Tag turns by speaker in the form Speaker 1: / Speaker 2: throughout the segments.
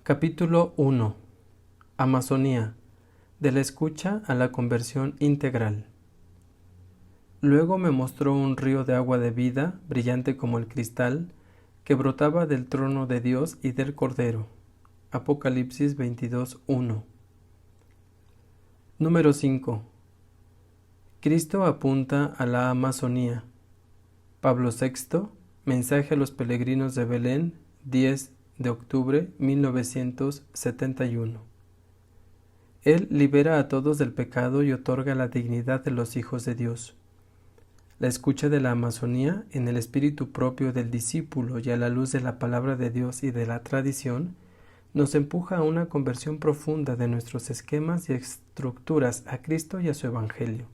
Speaker 1: Capítulo 1. Amazonía. De la escucha a la conversión integral. Luego me mostró un río de agua de vida, brillante como el cristal, que brotaba del trono de Dios y del Cordero. Apocalipsis 22:1. Número 5. Cristo apunta a la Amazonía. Pablo VI, Mensaje a los Peregrinos de Belén, 10 de octubre 1971. Él libera a todos del pecado y otorga la dignidad de los hijos de Dios. La escucha de la Amazonía, en el espíritu propio del discípulo y a la luz de la palabra de Dios y de la tradición, nos empuja a una conversión profunda de nuestros esquemas y estructuras a Cristo y a su Evangelio.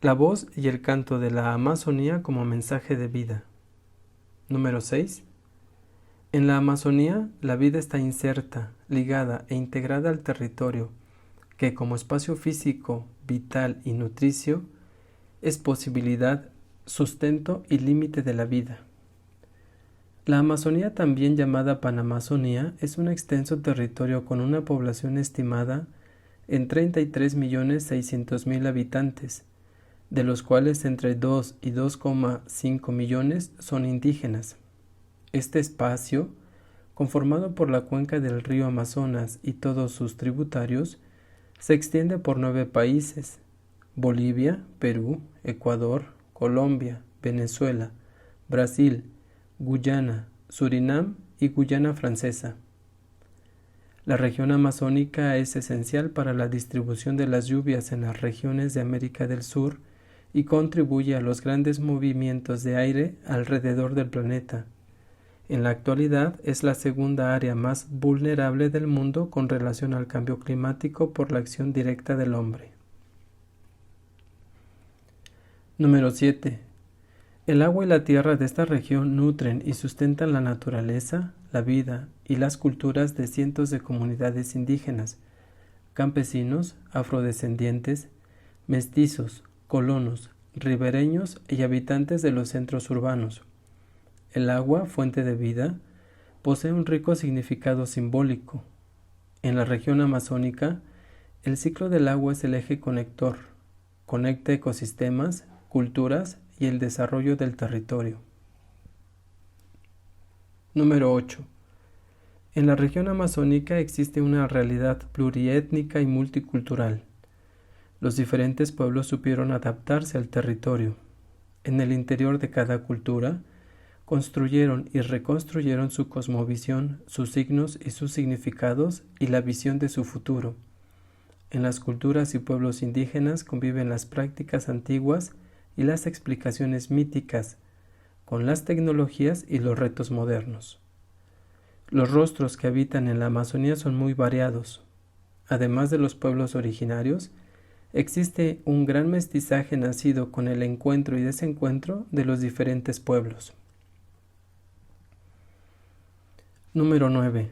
Speaker 1: La voz y el canto de la Amazonía como mensaje de vida. Número 6. En la Amazonía, la vida está inserta, ligada e integrada al territorio, que como espacio físico, vital y nutricio, es posibilidad, sustento y límite de la vida. La Amazonía, también llamada Panamazonía, es un extenso territorio con una población estimada en 33.600.000 habitantes, de los cuales entre 2 y 2,5 millones son indígenas. Este espacio, conformado por la cuenca del río Amazonas y todos sus tributarios, se extiende por 9 países: Bolivia, Perú, Ecuador, Colombia, Venezuela, Brasil, Guyana, Surinam y Guyana Francesa. La región amazónica es esencial para la distribución de las lluvias en las regiones de América del Sur y contribuye a los grandes movimientos de aire alrededor del planeta. En la actualidad es la segunda área más vulnerable del mundo con relación al cambio climático por la acción directa del hombre. Número 7. El agua y la tierra de esta región nutren y sustentan la naturaleza, la vida y las culturas de cientos de comunidades indígenas, campesinos, afrodescendientes, mestizos, colonos, ribereños y habitantes de los centros urbanos. El agua, fuente de vida, posee un rico significado simbólico. En la región amazónica, el ciclo del agua es el eje conector, conecta ecosistemas, culturas y el desarrollo del territorio. Número 8. En la región amazónica existe una realidad pluriétnica y multicultural. Los diferentes pueblos supieron adaptarse al territorio. En el interior de cada cultura, construyeron y reconstruyeron su cosmovisión, sus signos y sus significados y la visión de su futuro. En las culturas y pueblos indígenas conviven las prácticas antiguas y las explicaciones míticas, con las tecnologías y los retos modernos. Los rostros que habitan en la Amazonía son muy variados. Además de los pueblos originarios, existe un gran mestizaje nacido con el encuentro y desencuentro de los diferentes pueblos. Número 9.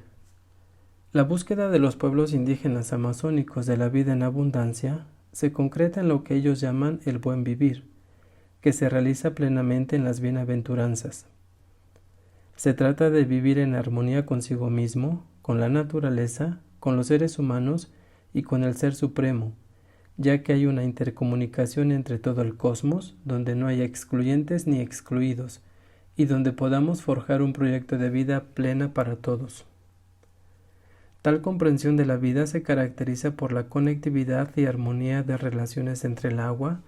Speaker 1: La búsqueda de los pueblos indígenas amazónicos de la vida en abundancia se concreta en lo que ellos llaman el buen vivir, que se realiza plenamente en las bienaventuranzas. Se trata de vivir en armonía consigo mismo, con la naturaleza, con los seres humanos y con el Ser Supremo, ya que hay una intercomunicación entre todo el cosmos, donde no hay excluyentes ni excluidos, y donde podamos forjar un proyecto de vida plena para todos. Tal comprensión de la vida se caracteriza por la conectividad y armonía de relaciones entre el agua,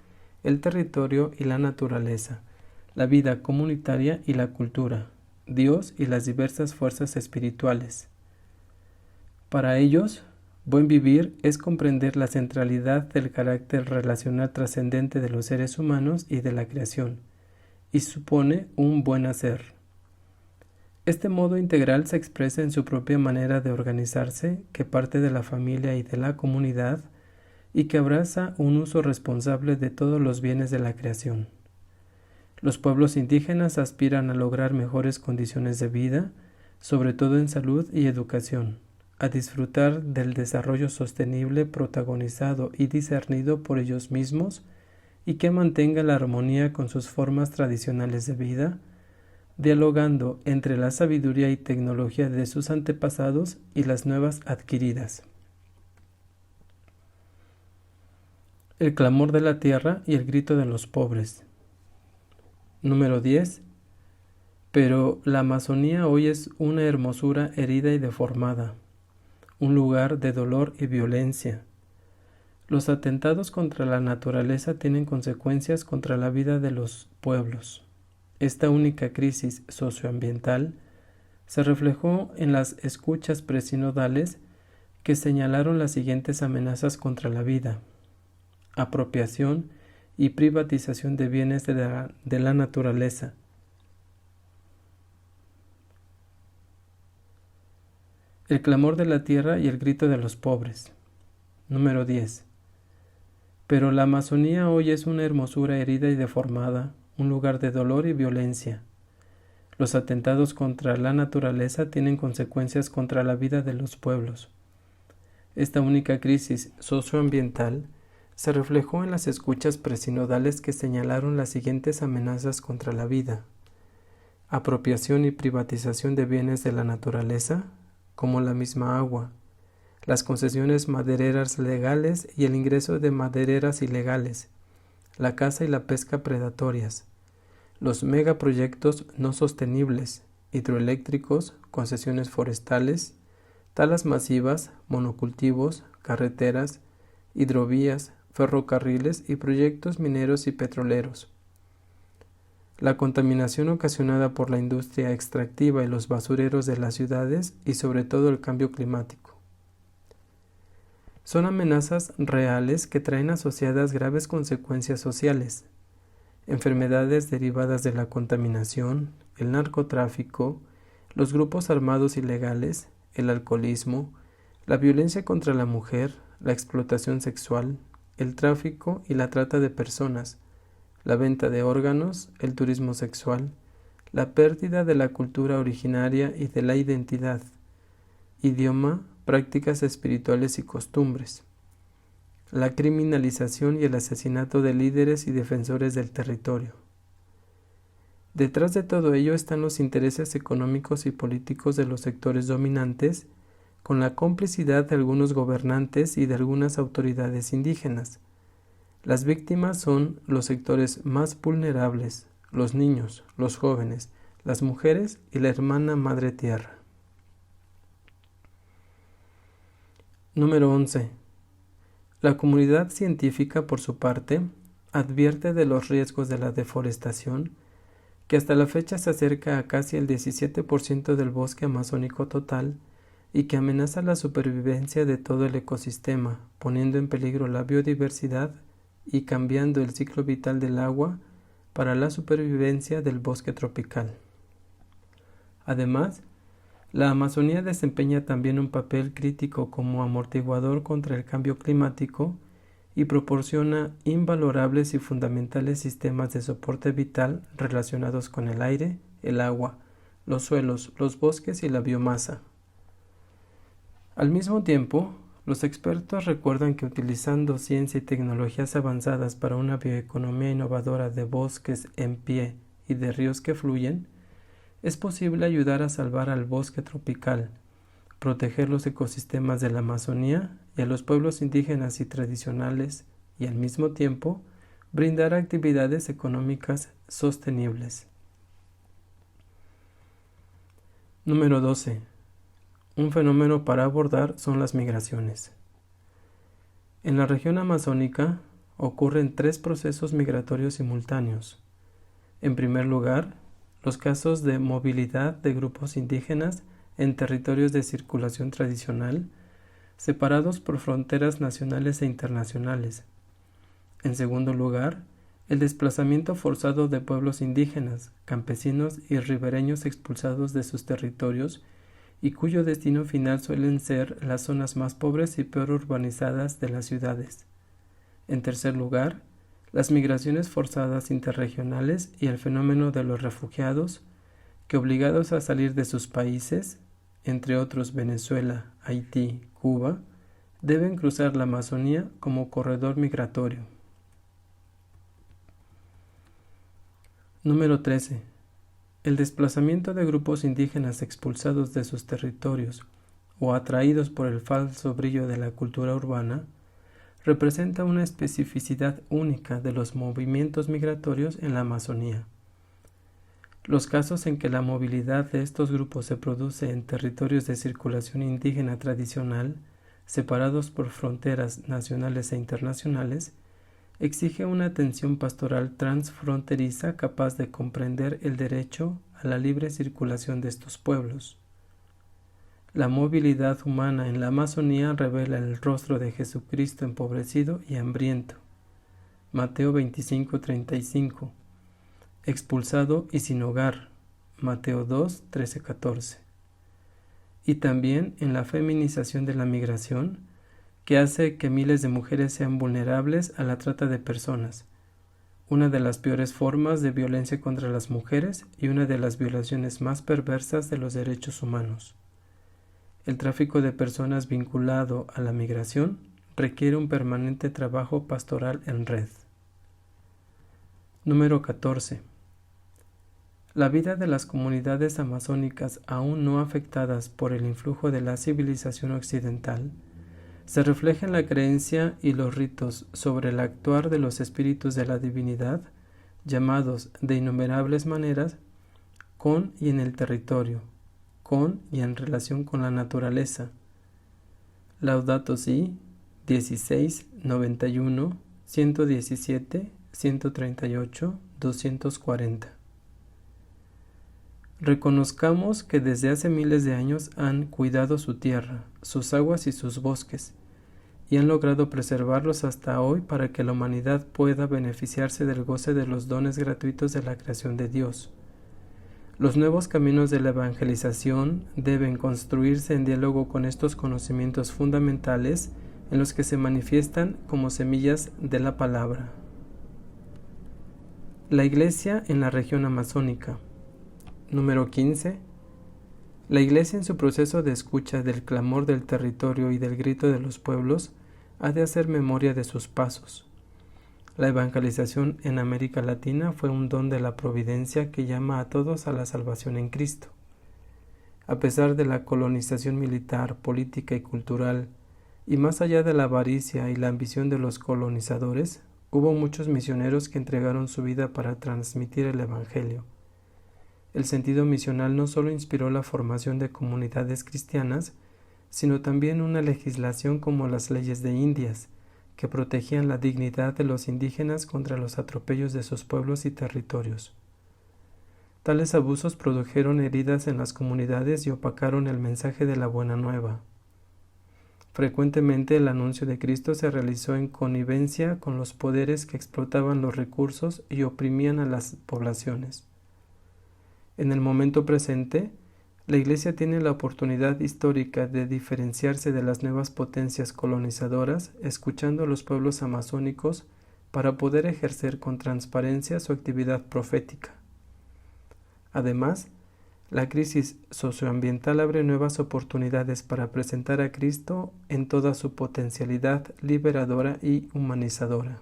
Speaker 1: el territorio y la naturaleza, la vida comunitaria y la cultura, Dios y las diversas fuerzas espirituales. Para ellos, buen vivir es comprender la centralidad del carácter relacional trascendente de los seres humanos y de la creación, y supone un buen hacer. Este modo integral se expresa en su propia manera de organizarse, que parte de la familia y de la comunidad, y que abraza un uso responsable de todos los bienes de la creación. Los pueblos indígenas aspiran a lograr mejores condiciones de vida, sobre todo en salud y educación, a disfrutar del desarrollo sostenible protagonizado y discernido por ellos mismos y que mantenga la armonía con sus formas tradicionales de vida, dialogando entre la sabiduría y tecnología de sus antepasados y las nuevas adquiridas. El clamor de la tierra y el grito de los pobres. Número 10. Pero la Amazonía hoy es una hermosura herida y deformada, un lugar de dolor y violencia. Los atentados contra la naturaleza tienen consecuencias contra la vida de los pueblos. Esta única crisis socioambiental se reflejó en las escuchas presinodales que señalaron las siguientes amenazas contra la vida: apropiación y privatización de bienes de la naturaleza, el clamor de la tierra y el grito de los pobres. Número 10. Pero la Amazonía hoy es una hermosura herida y deformada, un lugar de dolor y violencia. Los atentados contra la naturaleza tienen consecuencias contra la vida de los pueblos. Esta única crisis socioambiental se reflejó en las escuchas presinodales que señalaron las siguientes amenazas contra la vida: apropiación y privatización de bienes de la naturaleza, como la misma agua, las concesiones madereras legales y el ingreso de madereras ilegales, la caza y la pesca predatorias, los megaproyectos no sostenibles, hidroeléctricos, concesiones forestales, talas masivas, monocultivos, carreteras, hidrovías, ferrocarriles y proyectos mineros y petroleros. La contaminación ocasionada por la industria extractiva y los basureros de las ciudades y sobre todo el cambio climático. Son amenazas reales que traen asociadas graves consecuencias sociales: enfermedades derivadas de la contaminación, el narcotráfico, los grupos armados ilegales, el alcoholismo, la violencia contra la mujer, la explotación sexual, el tráfico y la trata de personas, la venta de órganos, el turismo sexual, la pérdida de la cultura originaria y de la identidad, idioma, prácticas espirituales y costumbres, la criminalización y el asesinato de líderes y defensores del territorio. Detrás de todo ello están los intereses económicos y políticos de los sectores dominantes, con la complicidad de algunos gobernantes y de algunas autoridades indígenas. Las víctimas son los sectores más vulnerables: los niños, los jóvenes, las mujeres y la hermana madre tierra. Número 11. La comunidad científica, por su parte, advierte de los riesgos de la deforestación, que hasta la fecha se acerca a casi el 17% del bosque amazónico total y que amenaza la supervivencia de todo el ecosistema, poniendo en peligro la biodiversidad y cambiando el ciclo vital del agua para la supervivencia del bosque tropical. Además, la Amazonía desempeña también un papel crítico como amortiguador contra el cambio climático y proporciona invalorables y fundamentales sistemas de soporte vital relacionados con el aire, el agua, los suelos, los bosques y la biomasa. Al mismo tiempo, los expertos recuerdan que utilizando ciencia y tecnologías avanzadas para una bioeconomía innovadora de bosques en pie y de ríos que fluyen, es posible ayudar a salvar al bosque tropical, proteger los ecosistemas de la Amazonía y a los pueblos indígenas y tradicionales y al mismo tiempo brindar actividades económicas sostenibles. Número 12. Un fenómeno para abordar son las migraciones. En la región amazónica ocurren 3 procesos migratorios simultáneos. En primer lugar, los casos de movilidad de grupos indígenas en territorios de circulación tradicional, separados por fronteras nacionales e internacionales. En segundo lugar, el desplazamiento forzado de pueblos indígenas, campesinos y ribereños expulsados de sus territorios y cuyo destino final suelen ser las zonas más pobres y peor urbanizadas de las ciudades. En tercer lugar, las migraciones forzadas interregionales y el fenómeno de los refugiados, que obligados a salir de sus países, entre otros Venezuela, Haití, Cuba, deben cruzar la Amazonía como corredor migratorio. Número 13. El desplazamiento de grupos indígenas expulsados de sus territorios o atraídos por el falso brillo de la cultura urbana representa una especificidad única de los movimientos migratorios en la Amazonía. Los casos en que la movilidad de estos grupos se produce en territorios de circulación indígena tradicional, separados por fronteras nacionales e internacionales, exige una atención pastoral transfronteriza capaz de comprender el derecho a la libre circulación de estos pueblos. La movilidad humana en la Amazonía revela el rostro de Jesucristo empobrecido y hambriento. Mateo 25:35. Expulsado y sin hogar. Mateo 2:13-14. Y también en la feminización de la migración, que hace que miles de mujeres sean vulnerables a la trata de personas, una de las peores formas de violencia contra las mujeres y una de las violaciones más perversas de los derechos humanos. El tráfico de personas vinculado a la migración requiere un permanente trabajo pastoral en red. Número 14. La vida de las comunidades amazónicas aún no afectadas por el influjo de la civilización occidental se refleja en la creencia y los ritos sobre el actuar de los espíritus de la divinidad, llamados de innumerables maneras, con y en el territorio, con y en relación con la naturaleza. Laudato Si, 16, 91, 117, 138, 240. Reconozcamos que desde hace miles de años han cuidado su tierra, sus aguas y sus bosques, y han logrado preservarlos hasta hoy para que la humanidad pueda beneficiarse del goce de los dones gratuitos de la creación de Dios. Los nuevos caminos de la evangelización deben construirse en diálogo con estos conocimientos fundamentales en los que se manifiestan como semillas de la palabra. La Iglesia en la región amazónica. Número 15. La Iglesia en su proceso de escucha del clamor del territorio y del grito de los pueblos ha de hacer memoria de sus pasos. La evangelización en América Latina fue un don de la providencia que llama a todos a la salvación en Cristo. A pesar de la colonización militar, política y cultural, y más allá de la avaricia y la ambición de los colonizadores, hubo muchos misioneros que entregaron su vida para transmitir el Evangelio. El sentido misional no solo inspiró la formación de comunidades cristianas, sino también una legislación como las leyes de Indias, que protegían la dignidad de los indígenas contra los atropellos de sus pueblos y territorios. Tales abusos produjeron heridas en las comunidades y opacaron el mensaje de la buena nueva. Frecuentemente el anuncio de Cristo se realizó en connivencia con los poderes que explotaban los recursos y oprimían a las poblaciones. En el momento presente, la Iglesia tiene la oportunidad histórica de diferenciarse de las nuevas potencias colonizadoras, escuchando a los pueblos amazónicos para poder ejercer con transparencia su actividad profética. Además, la crisis socioambiental abre nuevas oportunidades para presentar a Cristo en toda su potencialidad liberadora y humanizadora.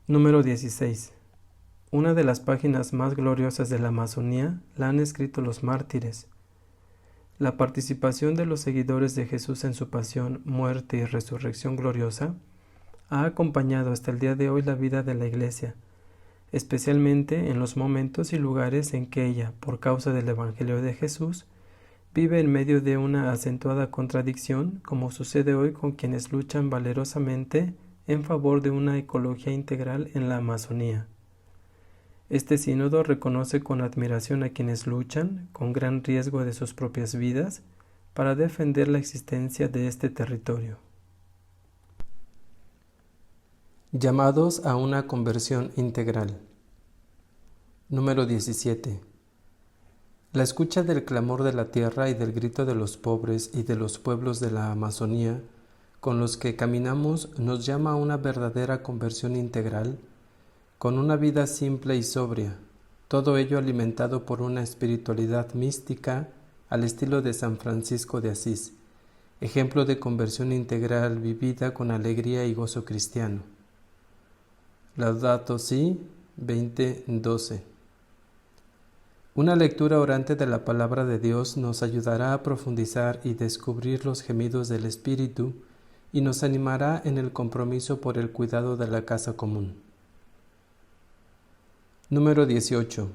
Speaker 1: Número 16. Una de las páginas más gloriosas de la Amazonía la han escrito los mártires. La participación de los seguidores de Jesús en su pasión, muerte y resurrección gloriosa ha acompañado hasta el día de hoy la vida de la Iglesia, especialmente en los momentos y lugares en que ella, por causa del Evangelio de Jesús, vive en medio de una acentuada contradicción, como sucede hoy con quienes luchan valerosamente en favor de una ecología integral en la Amazonía. Este sínodo reconoce con admiración a quienes luchan, con gran riesgo de sus propias vidas, para defender la existencia de este territorio. Llamados a una conversión integral. Número 17. La escucha del clamor de la tierra y del grito de los pobres y de los pueblos de la Amazonía, con los que caminamos, nos llama a una verdadera conversión integral, con una vida simple y sobria, todo ello alimentado por una espiritualidad mística al estilo de San Francisco de Asís, ejemplo de conversión integral vivida con alegría y gozo cristiano. Laudato Si, 20:12. Una lectura orante de la palabra de Dios nos ayudará a profundizar y descubrir los gemidos del Espíritu y nos animará en el compromiso por el cuidado de la casa común. Número 18.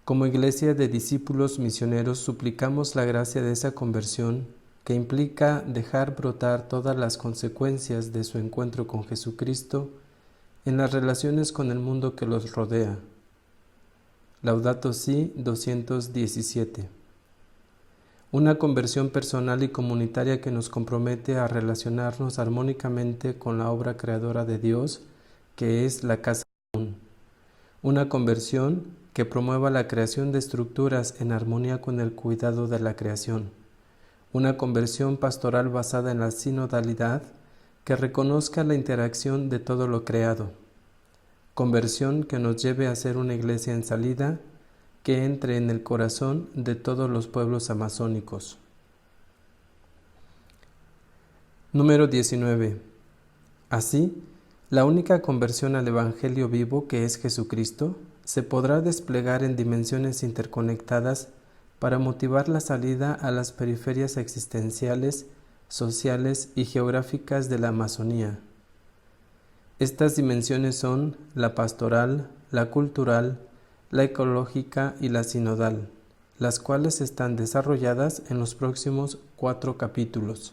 Speaker 1: Como Iglesia de discípulos misioneros suplicamos la gracia de esa conversión que implica dejar brotar todas las consecuencias de su encuentro con Jesucristo en las relaciones con el mundo que los rodea. Laudato Si 217. Una conversión personal y comunitaria que nos compromete a relacionarnos armónicamente con la obra creadora de Dios, que es la casa común. Una conversión que promueva la creación de estructuras en armonía con el cuidado de la creación. Una conversión pastoral basada en la sinodalidad que reconozca la interacción de todo lo creado. Conversión que nos lleve a ser una iglesia en salida que entre en el corazón de todos los pueblos amazónicos. Número 19. Así, la única conversión al Evangelio vivo, que es Jesucristo, se podrá desplegar en dimensiones interconectadas para motivar la salida a las periferias existenciales, sociales y geográficas de la Amazonía. Estas dimensiones son la pastoral, la cultural, la ecológica y la sinodal, las cuales están desarrolladas en los próximos 4 capítulos.